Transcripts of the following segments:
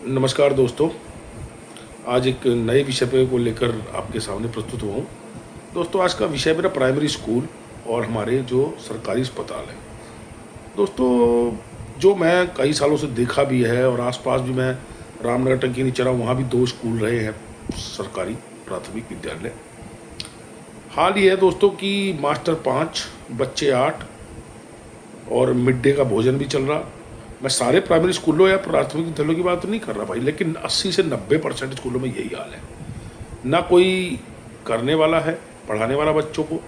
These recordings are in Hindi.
नमस्कार दोस्तों। आज एक नए विषय पे को लेकर आपके सामने प्रस्तुत हुआ हूँ। दोस्तों, आज का विषय मेरा प्राइमरी स्कूल और हमारे जो सरकारी अस्पताल है। दोस्तों, जो मैं कई सालों से देखा भी है और आसपास भी मैं रामनगर टंकी नीचे रहा, वहाँ भी 2 स्कूल रहे हैं सरकारी प्राथमिक विद्यालय। हाल ये है दोस्तों कि मास्टर 5, बच्चे 8 और मिड डे का भोजन भी चल रहा। मैं सारे प्राइमरी स्कूलों या प्राथमिक विद्यालयों की बात तो नहीं कर रहा भाई, लेकिन 80 से 90% स्कूलों में यही हाल है। ना कोई करने वाला है, पढ़ाने वाला बच्चों को।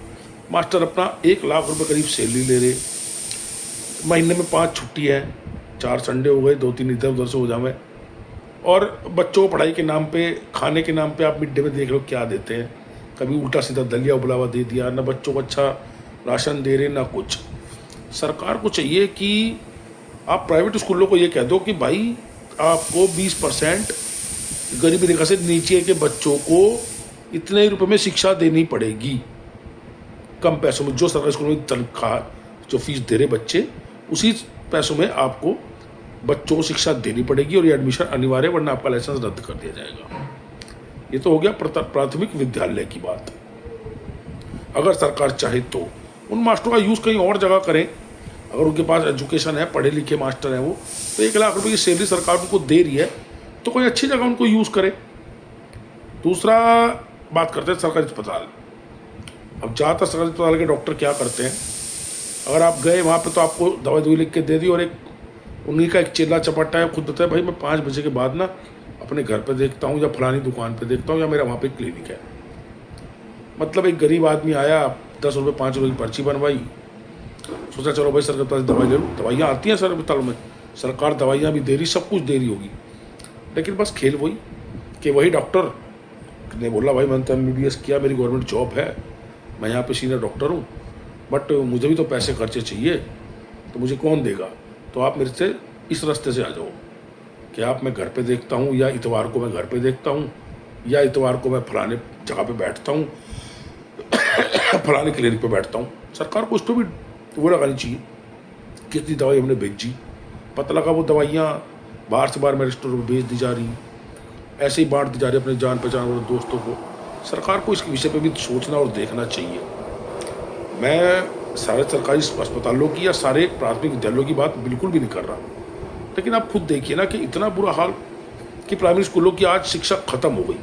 मास्टर अपना 1 लाख रुपए करीब सैलरी ले रहे, महीने में 5 छुट्टी है, 4 संडे हो गए, 2-3 इधर उधर से हो जावे। और बच्चों को पढ़ाई के नाम पे, खाने के नाम पे आप मिड डे में देख लो क्या देते हैं। कभी उल्टा सीधा दलिया उबलावा दे दिया, ना बच्चों को अच्छा राशन दे रहे, ना कुछ। सरकार को चाहिए कि आप प्राइवेट स्कूलों को ये कह दो कि भाई आपको 20% गरीबी रेखा से नीचे के बच्चों को इतने ही रुपए में शिक्षा देनी पड़ेगी, कम पैसों में। जो सरकारी स्कूलों में तनख्वाह, जो फीस दे रहे बच्चे, उसी पैसों में आपको बच्चों को शिक्षा देनी पड़ेगी और ये एडमिशन अनिवार्य, वरना आपका लाइसेंस रद्द कर दिया जाएगा। ये तो हो गया प्राथमिक विद्यालय की बात। अगर सरकार चाहे तो उन मास्टरों का यूज़ कहीं और जगह करें। अगर उनके पास एजुकेशन है, पढ़े लिखे मास्टर हैं वो, तो 1 लाख रुपए की सैलरी सरकार उनको दे रही है, तो कोई अच्छी जगह उनको यूज़ करे। दूसरा बात करते हैं सरकारी अस्पताल। अब ज़्यादातर सरकारी अस्पताल के डॉक्टर क्या करते हैं, अगर आप गए वहाँ पे तो आपको दवाई लिख के दे दी, और एक उन्हीं का एक चेला चपाटा है, खुद बताए भाई मैं 5 बजे के बाद ना अपने घर पे देखता हूँ, या फलानी दुकान पे देखता हूँ, या मेरा वहाँ पे क्लिनिक है। मतलब एक गरीब आदमी आया, 10 रुपये 5 रुपये की पर्ची बनवाई, सोचा चलो भाई सरकार पास दवाई ले लो। दवाइयाँ आती हैं सर अस्पतालों में, सरकार दवाइयाँ भी दे रही, सब कुछ दे रही होगी, लेकिन बस खेल वही कि वही डॉक्टर ने बोला भाई मैंने तो MBBS किया, मेरी गवर्नमेंट जॉब है, मैं यहाँ पे सीनियर डॉक्टर हूँ, बट मुझे भी तो पैसे खर्चे चाहिए, तो मुझे कौन देगा? तो आप मेरे से इस रास्ते से आ जाओ कि आप मैं घर पे देखता हूँ, या इतवार को मैं घर पे देखता हूँ, या इतवार को मैं फलाने जगह पे बैठता हूँ, फलाने क्लिनिक पे बैठता हूँ। सरकार को उस पर भी वो लगानी चाहिए कितनी दवाई हमने भेजी। पता लगा वो दवाइयाँ बाहर से बाहर मेडिकल स्टोर में भेज दी जा रही, ऐसे ही बांट दी जा रही अपने जान पहचान वाले दोस्तों को। सरकार को इसके विषय पे भी सोचना और देखना चाहिए। मैं सारे सरकारी अस्पतालों की या सारे प्राथमिक विद्यालयों की बात बिल्कुल भी नहीं कर रहा, लेकिन आप खुद देखिए ना कि इतना बुरा हाल कि प्राइमरी स्कूलों की आज शिक्षा खत्म हो गई।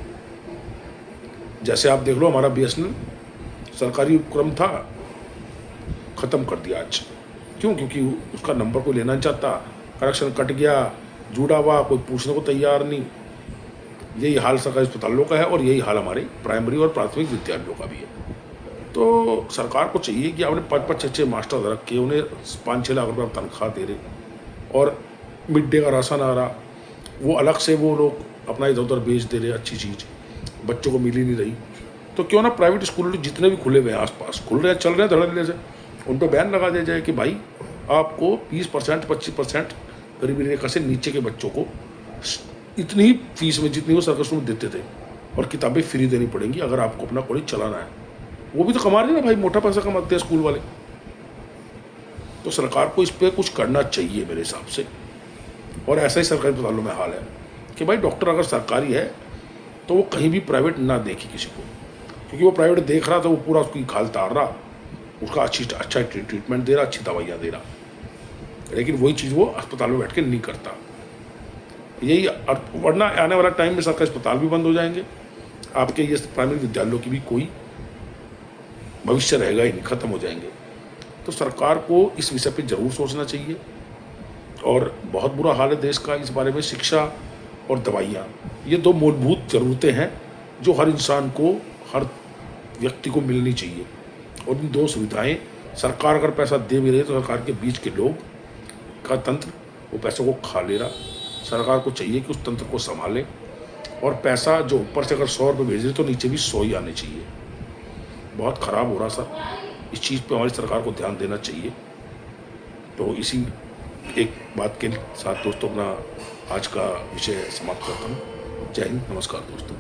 जैसे आप देख लो, हमारा BSNL सरकारी उपक्रम था, ख़त्म कर दिया आज। क्यों? क्योंकि उसका नंबर कोई लेना नहीं चाहता, कनेक्शन कट गया, जुड़ा हुआ, कोई पूछने को तैयार नहीं। यही हाल सरकारी अस्पतालों का है, और यही हाल हमारे प्राइमरी और प्राथमिक विद्यालयों का भी है। तो सरकार को चाहिए कि आपने 5-5, 6-6 मास्टर रख के उन्हें 5-6 लाख रुपये तनख्वाह दे रहे, और मिड डे का राशन आ रहा, वो अलग से वो लोग अपना इधर उधर बेच दे रहे, अच्छी चीज़ बच्चों को मिल ही नहीं रही। तो क्यों ना प्राइवेट स्कूल जितने भी खुले हुए हैं, आसपास खुल रहे हैं, चल रहे हैं धड़ल्ले से, उन पर बैन लगा दिया जाए कि भाई आपको 20%, 25% गरीबी रेखा से नीचे के बच्चों को इतनी ही फीस में जितनी वो सरकारी स्कूल में देते थे, और किताबें फ्री देनी पड़ेंगी अगर आपको अपना कॉलेज चलाना है। वो भी तो कमा रहे हैं ना भाई, मोटा पैसा कमाते हैं स्कूल वाले। तो सरकार को इस पर कुछ करना चाहिए मेरे हिसाब से। और ऐसा ही सरकारी अस्पतालों में हाल है कि भाई डॉक्टर अगर सरकारी है तो वो कहीं भी प्राइवेट ना देखे किसी को, क्योंकि वो प्राइवेट देख रहा तो वो पूरा उसकी खाल तार रहा, उसका अच्छा ट्रीटमेंट दे रहा, अच्छी दवाइयाँ दे रहा, लेकिन वही चीज़ वो अस्पताल में बैठ के नहीं करता। यही, वरना आने वाला टाइम में सरकारी अस्पताल भी बंद हो जाएंगे, आपके ये प्राइमरी विद्यालयों की भी कोई भविष्य रहेगा ही नहीं, खत्म हो जाएंगे। तो सरकार को इस विषय पे ज़रूर सोचना चाहिए। और बहुत बुरा हाल है देश का इस बारे में। शिक्षा और दवाइयाँ, ये 2 मूलभूत ज़रूरतें हैं जो हर इंसान को, हर व्यक्ति को मिलनी चाहिए। और इन 2 सुविधाएं सरकार अगर पैसा दे भी रही है, तो सरकार के बीच के लोग का तंत्र वो पैसों को खा ले रहा। सरकार को चाहिए कि उस तंत्र को संभाले, और पैसा जो ऊपर से अगर 100 रुपये भेज रहे तो नीचे भी 100 ही आने चाहिए। बहुत ख़राब हो रहा सर, इस चीज़ पे हमारी सरकार को ध्यान देना चाहिए। तो इसी एक बात के साथ दोस्तों अपना आज का विषय समाप्त करता हूँ। जय हिंद, नमस्कार दोस्तों।